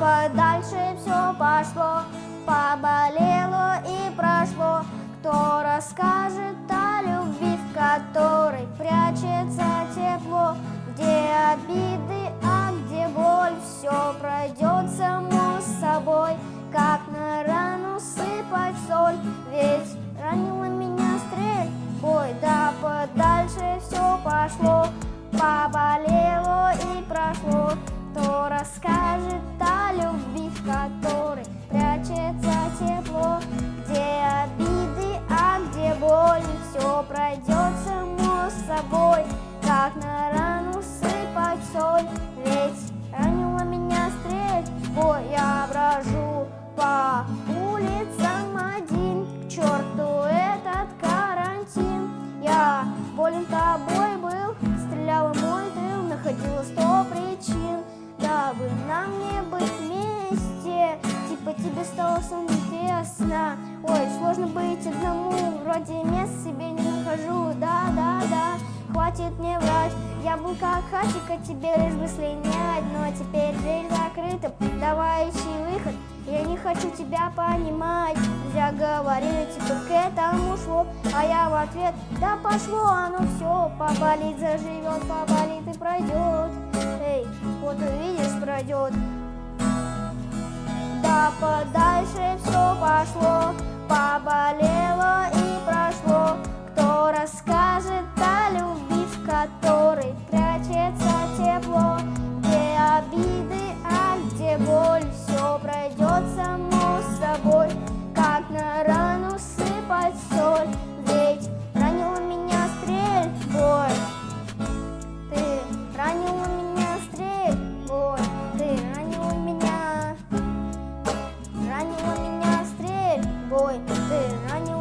подальше все пошло, поболело и прошло. Кто расскажет о любви, в которой прячется тепло, где обиды, а где боль, все пройдет само собой. Как на рану сыпать соль, ведь ранила меня стрельбой. Да подальше все пошло, поболело и прошло. Кто расскажет о любви, в которой прячется тепло, где обиды, а где боль, все пройдет само собой. Как на рану сыпать соль, ведь ранила меня стрельбой. Я брожу по улицам один, к черту этот карантин. Я болен тобой был, стреляла мой тыл, находила 100 причин, дабы нам не быть вместе. Типа тебе стало совместно. Ой, сложно быть одному, вроде мест себе не нахожу. Да, хватит мне врать, я был как хатика, тебе лишь бы слинять. Но теперь дверь закрыта, давай ищи выход, я не хочу тебя понимать. Друзья говорили, типа к этому шло, а я в ответ: да пошло оно все, поболит, заживет, поболит и пройдет. Эй, вот увидишь, пройдет. Да подальше все пошло, поболело и прошло. Кто расскажет о любви, в которой прячется тепло, где обиды, а где боль, все пройдет само собой. Как на рану сыпать соль, ведь ранила меня стрельбой. Ты ранила меня стрельбой, ты ранила меня стрельбой, ты ранила